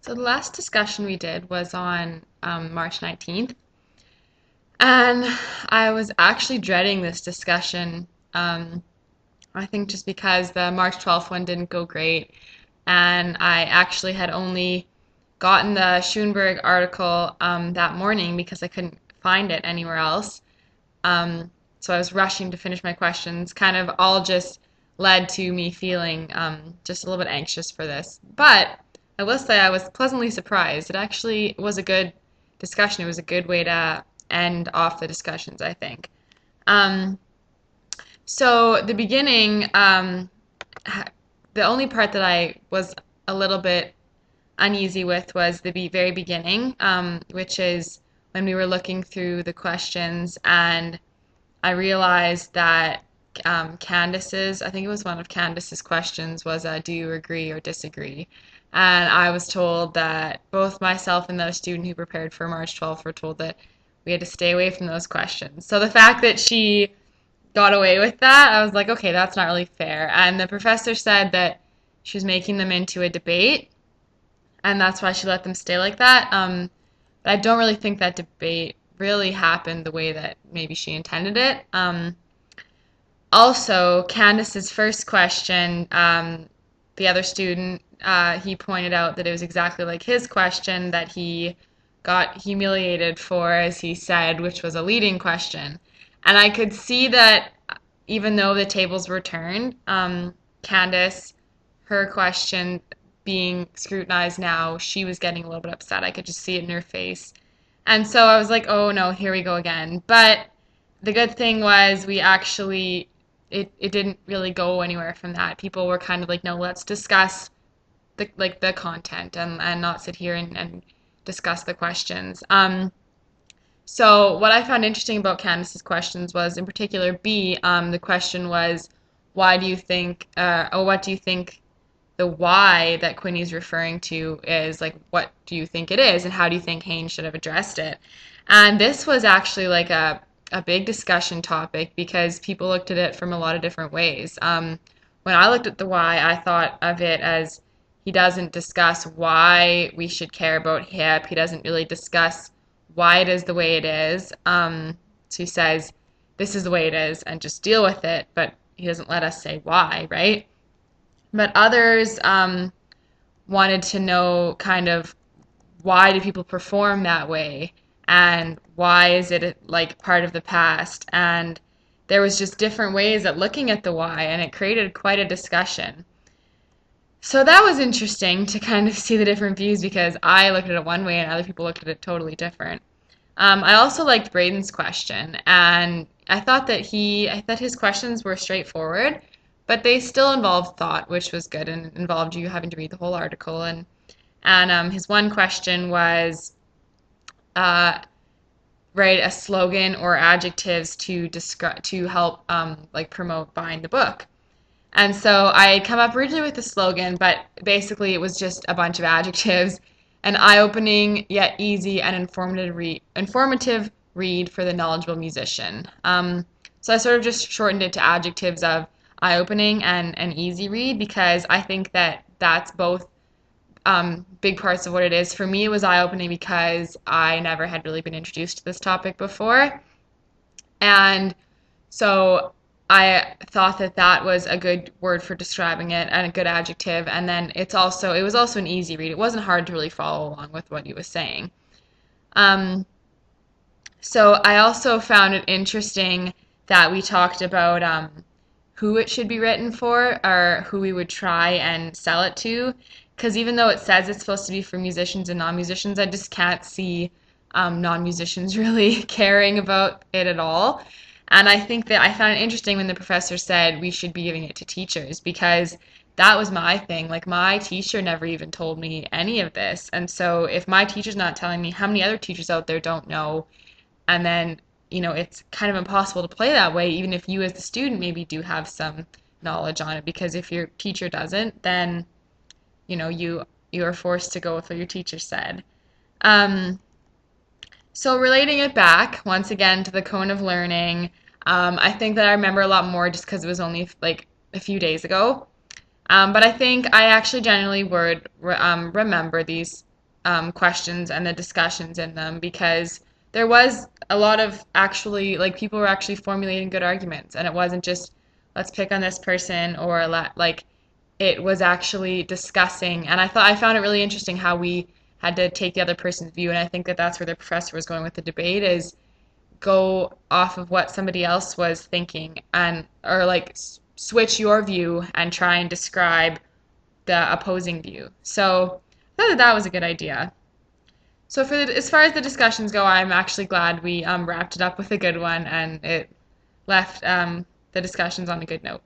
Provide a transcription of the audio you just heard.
So the last discussion we did was on March 19th, and I was actually dreading this discussion. I think just because the March 12th one didn't go great, and I actually had only gotten the Schoenberg article that morning because I couldn't find it anywhere else. So I was rushing to finish my questions, kind of all just led to me feeling just a little bit anxious for this. But I will say I was pleasantly surprised. It actually was a good discussion. It was a good way to end off the discussions, I think. Um, so the beginning, the only part that I was a little bit uneasy with was the very beginning, which is when we were looking through the questions and I realized that Candace's, I think it was one of Candace's questions was, do you agree or disagree? And I was told that both myself and the student who prepared for March 12th were told that we had to stay away from those questions. So the fact that she got away with that, I was like, okay, that's not really fair. And the professor said that she was making them into a debate, and that's why she let them stay like that. But I don't really think that debate really happened the way that maybe she intended it. Also, Candace's first question, the other student, he pointed out that it was exactly like his question that he got humiliated for, as he said, which was a leading question. And I could see that even though the tables were turned, Candace, her question being scrutinized now, she was getting a little bit upset. I could just see it in her face. And so I was like, oh no, here we go again. But the good thing was we actually, it didn't really go anywhere from that. People were kind of like, no, let's discuss the content and not sit here and discuss the questions. So what I found interesting about Candace's questions was, in particular, B, the question was, why do you think, or what do you think the why that Quinny's referring to is, like, what do you think it is, and how do you think Haynes should have addressed it? And this was actually like a big discussion topic because people looked at it from a lot of different ways. When I looked at the why, I thought of it as he doesn't discuss why we should care about HIP. He doesn't really discuss why it is the way it is. So he says, this is the way it is, and just deal with it, but he doesn't let us say why, right? But others wanted to know kind of why do people perform that way and why is it like part of the past, and there was just different ways at looking at the why, and it created quite a discussion. So that was interesting to kind of see the different views because I looked at it one way and other people looked at it totally different. I also liked Braden's question, and I thought that his questions were straightforward, but they still involved thought, which was good, and involved you having to read the whole article. And his one question was, write a slogan or adjectives to describe to help like promote buying the book. And so I had come up originally with the slogan, but basically it was just a bunch of adjectives, an eye-opening yet easy and informative read for the knowledgeable musician. So I sort of just shortened it to adjectives of eye-opening and an easy read because I think that that's both big parts of what it is. For me, it was eye-opening because I never had really been introduced to this topic before. And so I thought that that was a good word for describing it and a good adjective. And then it was also an easy read. It wasn't hard to really follow along with what he was saying. So I also found it interesting that we talked about who it should be written for or who we would try and sell it to. Because even though it says it's supposed to be for musicians and non-musicians, I just can't see non-musicians really caring about it at all. And I think that I found it interesting when the professor said we should be giving it to teachers because that was my thing. Like my teacher never even told me any of this. And so if my teacher's not telling me, how many other teachers out there don't know? And then, it's kind of impossible to play that way, even if you as the student maybe do have some knowledge on it. Because if your teacher doesn't, then, you are forced to go with what your teacher said. So relating it back once again to the cone of learning, I think that I remember a lot more just because it was only like a few days ago. But I think I actually genuinely would remember these questions and the discussions in them, because there was a lot of actually, like, people were actually formulating good arguments, and it wasn't just let's pick on this person or like it was actually discussing. And I found it really interesting how we had to take the other person's view, and I think that that's where the professor was going with the debate, is go off of what somebody else was thinking, and or like switch your view and try and describe the opposing view. So I thought that that was a good idea. So as far as the discussions go, I'm actually glad we wrapped it up with a good one, and it left the discussions on a good note.